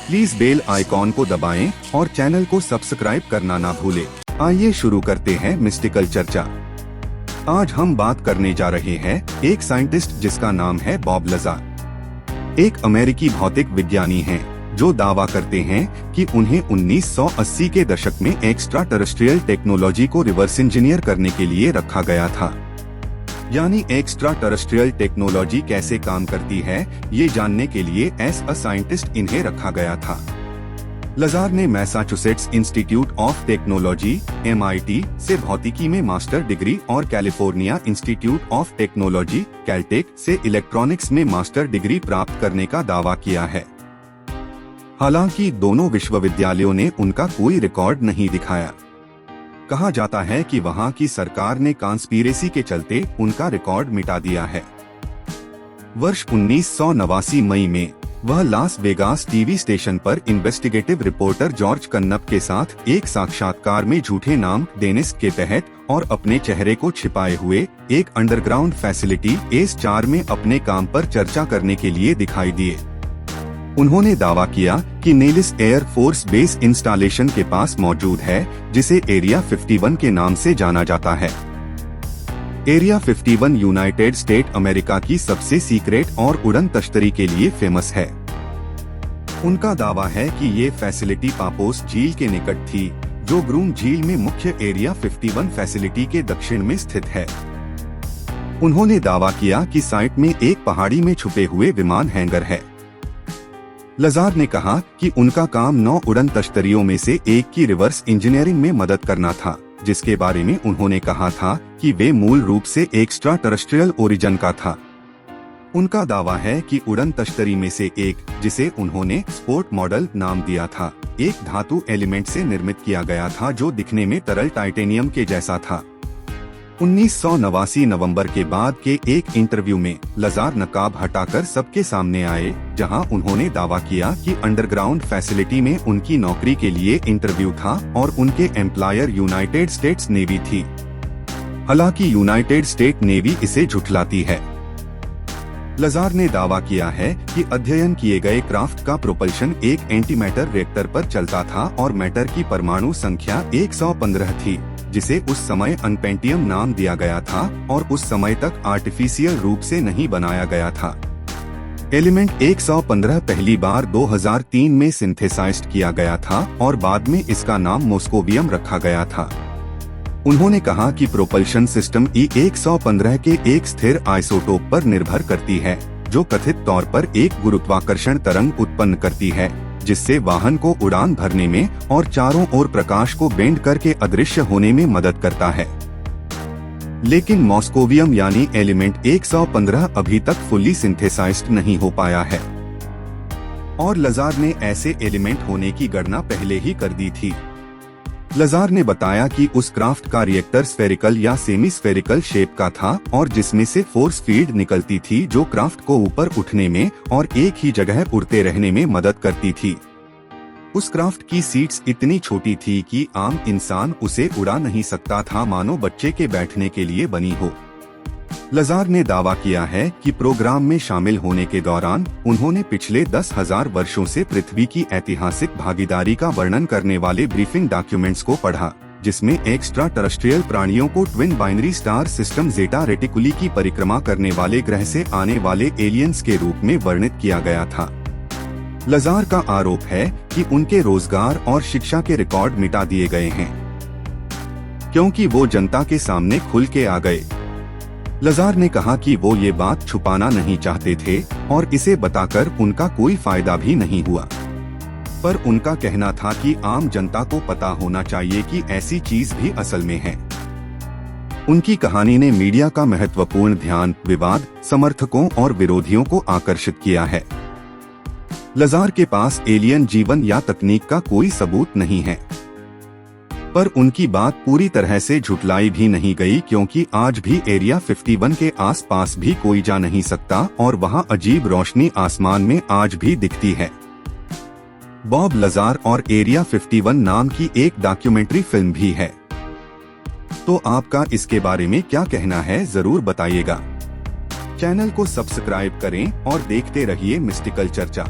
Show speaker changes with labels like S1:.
S1: Please bell icon को दबाएं और चैनल को सब्सक्राइब करना ना भूलें। आइए शुरू करते हैं मिस्टिकल चर्चा। आज हम बात करने जा रहे हैं एक साइंटिस्ट जिसका नाम है बॉब लज़ार। एक अमेरिकी भौतिक विज्ञानी हैं जो दावा करते हैं कि उन्हें 1980 के दशक में एक्स्ट्रा टेरेस्ट्रियल टेक्नोलॉजी को रिवर्स इंजीनियर करने के लिए रखा गया था। यानी एक्स्ट्रा टेरेस्ट्रियल टेक्नोलॉजी कैसे काम करती है, ये जानने के लिए एज अ साइंटिस्ट इन्हें रखा गया था। लज़ार ने Massachusetts institute of technology (MIT) से भौतिकी में मास्टर डिग्री और California institute of technology (Caltech) से इलेक्ट्रॉनिक्स में मास्टर डिग्री प्राप्त करने का दावा किया है। हालांकि दोनों विश्वविद्यालयों ने उनका कोई रिकॉर्ड नहीं दिखाया। कहा जाता है कि वहां की सरकार ने कॉन्स्पिरेसी के चलते उनका रिकॉर्ड मिटा दिया है। वर्ष 1989 मई में वह लास वेगास टीवी स्टेशन पर इन्वेस्टिगेटिव रिपोर्टर जॉर्ज कन्नप के साथ एक साक्षात्कार में झूठे नाम डेनिस के तहत और अपने चेहरे को छिपाए हुए एक अंडरग्राउंड फैसिलिटी एस-4 में अपने काम पर चर्चा करने के लिए दिखाई दिए। उन्होंने दावा किया कि Nellis air force base installation के पास मौजूद है, जिसे एरिया 51 के नाम से जाना जाता है। एरिया 51 यूनाइटेड स्टेट अमेरिका की सबसे सीक्रेट और उड़न तश्तरी के लिए फेमस है। उनका दावा है कि ये फैसिलिटी पापोस झील के निकट थी, जो ग्रूम झील में मुख्य एरिया 51 फैसिलिटी के दक्षिण में स्थित है। उन्होंने दावा किया कि साइट में एक पहाड़ी में छुपे हुए विमान हैंगर है। लज़ार ने कहा कि उनका काम 9 उड़न तश्तरियों में से एक की रिवर्स इंजीनियरिंग में मदद करना था, जिसके बारे में उन्होंने कहा था कि वे मूल रूप से एक्स्ट्रा टेरेस्ट्रियल ओरिजिन का था। उनका दावा है कि उड़न तश्तरी में से एक, जिसे उन्होंने स्पोर्ट मॉडल नाम दिया था, एक धातु एलिमेंट से निर्मित किया गया था जो दिखने में तरल टाइटेनियम के जैसा था। 1989 नवंबर के बाद के एक इंटरव्यू में लज़ार नकाब हटाकर सबके सामने आए, जहां उन्होंने दावा किया कि अंडरग्राउंड फैसिलिटी में उनकी नौकरी के लिए इंटरव्यू था और उनके एम्प्लॉयर यूनाइटेड स्टेट्स नेवी थी। हालांकि यूनाइटेड स्टेट नेवी इसे झुठलाती है। लज़ार ने दावा किया है कि अध्ययन किए गए क्राफ्ट का प्रोपल्शन एक एंटीमैटर रिएक्टर पर चलता था और मैटर की परमाणु संख्या 115 थी, जिसे उस समय अनपेंटियम नाम दिया गया था और उस समय तक आर्टिफिशियल रूप से नहीं बनाया गया था। एलिमेंट 115 पहली बार 2003 में सिंथेसाइज्ड किया गया था और बाद में इसका नाम मोस्कोवियम रखा गया था। उन्होंने कहा कि प्रोपल्शन सिस्टम E115 के एक स्थिर आइसोटोप पर निर्भर करती है, जो कथित तौर पर एक गुरुत्वाकर्षण तरंग उत्पन्न करती है, जिससे वाहन को उड़ान भरने में और चारों ओर प्रकाश को बेंड करके अदृश्य होने में मदद करता है। लेकिन मॉस्कोवियम यानी एलिमेंट 115 अभी तक फुल्ली सिंथेसाइज्ड नहीं हो पाया है और लज़ार ने ऐसे एलिमेंट होने की गणना पहले ही कर दी थी। लज़ार ने बताया कि उस क्राफ्ट का रिएक्टर स्फेरिकल या सेमी स्फेरिकल शेप का था और जिसमें से फोर्स फील्ड निकलती थी, जो क्राफ्ट को ऊपर उठने में और एक ही जगह उड़ते रहने में मदद करती थी। उस क्राफ्ट की सीट्स इतनी छोटी थी कि आम इंसान उसे उड़ा नहीं सकता था, मानो बच्चे के बैठने के लिए बनी हो। लज़ार ने दावा किया है कि प्रोग्राम में शामिल होने के दौरान उन्होंने पिछले 10,000 वर्षों से पृथ्वी की ऐतिहासिक भागीदारी का वर्णन करने वाले ब्रीफिंग डॉक्यूमेंट्स को पढ़ा, जिसमें एक्स्ट्रा टेरेस्ट्रियल प्राणियों को twin binary star system Zeta Reticuli की परिक्रमा करने वाले ग्रह से आने वाले एलियंस के रूप में वर्णित किया गया था। लज़ार का आरोप है कि उनके रोजगार और शिक्षा के रिकॉर्ड मिटा दिए गए हैं, क्योंकि वो जनता के सामने खुल के आ गए। लज़ार ने कहा कि वो ये बात छुपाना नहीं चाहते थे और इसे बताकर उनका कोई फायदा भी नहीं हुआ, पर उनका कहना था कि आम जनता को पता होना चाहिए कि ऐसी चीज भी असल में है। उनकी कहानी ने मीडिया का महत्वपूर्ण ध्यान, विवाद, समर्थकों और विरोधियों को आकर्षित किया है। लज़ार के पास एलियन जीवन या तकनीक का कोई सबूत नहीं है, पर उनकी बात पूरी तरह से झुठलाई भी नहीं गई, क्योंकि आज भी एरिया 51 के आसपास भी कोई जा नहीं सकता और वहां अजीब रोशनी आसमान में आज भी दिखती है। बॉब लज़ार और एरिया 51 नाम की एक डॉक्यूमेंट्री फिल्म भी है। तो आपका इसके बारे में क्या कहना है, जरूर बताइएगा। चैनल को सब्सक्राइब करें और देखते रहिए मिस्टिकल चर्चा।